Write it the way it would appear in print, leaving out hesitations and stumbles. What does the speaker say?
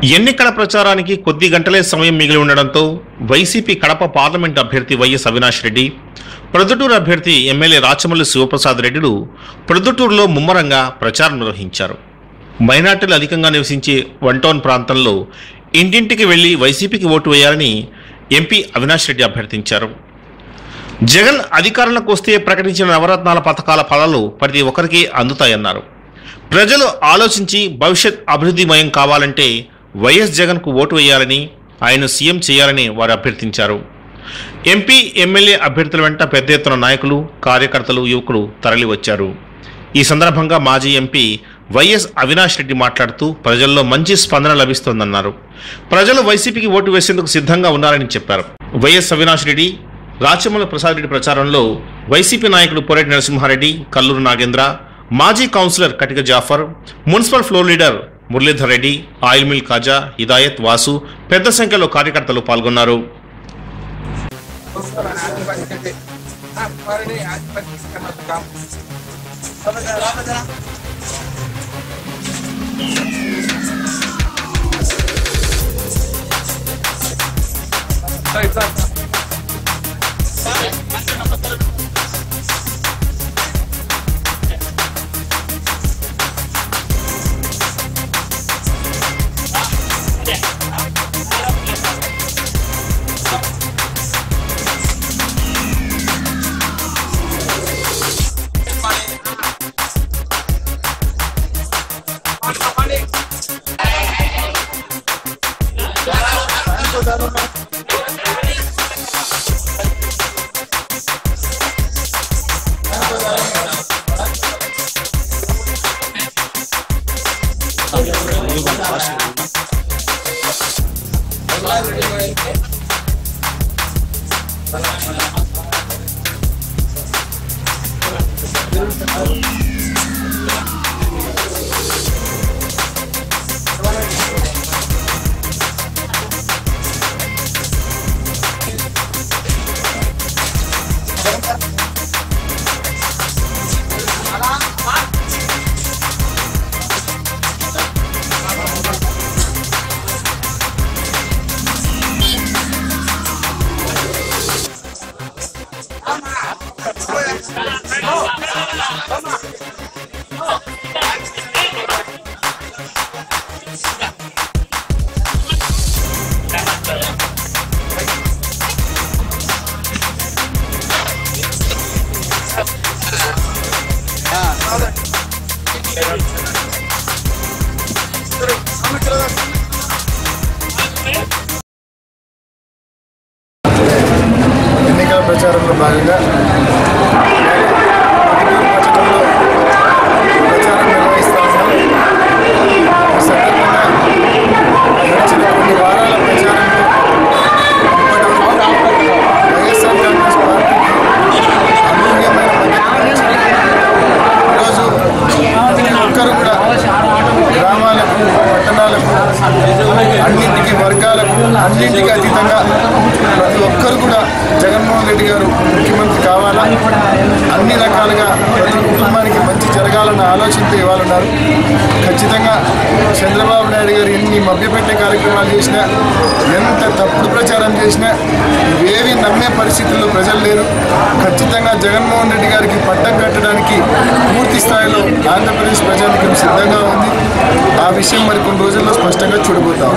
ఎన్నికల ప్రచారానికి కొద్ది గంటలే సమయం మిగిలి ఉండడంతో వైసీపీ కడప పార్లమెంట్ అభ్యర్థి వైఎస్ అవినాష్ రెడ్డి, ప్రొద్దుటూరు అభ్యర్థి ఎమ్మెల్యే రాచమల్లి శివప్రసాద్ రెడ్డిలు ప్రొద్దుటూరులో ముమ్మరంగా ప్రచారం నిర్వహించారు. మైనార్టీలు అధికంగా నివసించే వన్ టౌన్ ప్రాంతంలో ఇంటింటికి వెళ్లి వైసీపీకి ఓటు వేయాలని ఎంపీ అవినాష్ రెడ్డి అభ్యర్థించారు. జగన్ అధికారంలోకి వస్తే ప్రకటించిన నవరత్నాల పథకాల ఫలాలు ప్రతి ఒక్కరికి అందుతాయన్నారు. ప్రజలు ఆలోచించి భవిష్యత్ అభివృద్ధిమయం కావాలంటే వైఎస్ జగన్కు ఓటు వేయాలని, ఆయన సీఎం చేయాలని వారు అభ్యర్థించారు. ఎంపీ, ఎమ్మెల్యే అభ్యర్థుల వెంట పెద్ద ఎత్తున నాయకులు, కార్యకర్తలు, యువకులు తరలివచ్చారు. ఈ సందర్భంగా మాజీ ఎంపీ వైఎస్ అవినాష్ రెడ్డి మాట్లాడుతూ ప్రజల్లో మంచి స్పందన లభిస్తోందన్నారు. ప్రజలు వైసీపీకి ఓటు వేసేందుకు సిద్ధంగా ఉన్నారని చెప్పారు. వైఎస్ అవినాష్ రెడ్డి, రాచమల్లి ప్రసాద్ రెడ్డి ప్రచారంలో వైసీపీ నాయకులు పొరెడ్డి నరసింహారెడ్డి, కల్లూరు నాగేంద్ర, మాజీ councillor Katika Jafar, municipal floor leader Muralidhar Reddy, oil mill Kaja, Hidayat, Vasu పెద్ద సంఖ్యలో కార్యకర్తలు పాల్గొన్నారు. ఎన్నికల ప్రచారంలో భాగంగా ప్రచారం నిర్వహిస్తా ఉన్నాం. ఈ సందర్భంగా గడిచిన కొన్ని వారాల ప్రచారంలో వైఎస్ఆర్ కాంగ్రెస్ పార్టీకి అనూహ్యమైన మద్దతు ఈరోజు ప్రతి ఒక్కరు కూడా గ్రామాలకు, పట్టణాలకు, అన్నింటికి, వర్గాలకు, అన్నింటికి అతీతంగా ప్రతి ఒక్కరు కూడా జగన్మోహన్ రెడ్డి గారు ముఖ్యమంత్రి కావాలా, అన్ని రకాలుగా ప్రతి కుటుంబానికి మంచి జరగాలన్న ఆలోచనతో ఇవాళ ఉన్నారు. ఖచ్చితంగా చంద్రబాబు నాయుడు గారు ఎన్ని మభ్యపెట్టే కార్యక్రమాలు చేసినా, ఎంత తప్పుడు ప్రచారం చేసినా ఇవేవి నమ్మే పరిస్థితుల్లో ప్రజలు లేరు. ఖచ్చితంగా జగన్మోహన్ రెడ్డి గారికి పట్టం కట్టడానికి పూర్తి స్థాయిలో ఆంధ్రప్రదేశ్ ప్రజానికం సిద్ధంగా ఉంది. ఆ విషయం మరి కొన్ని రోజుల్లో స్పష్టంగా చూడబోతాం.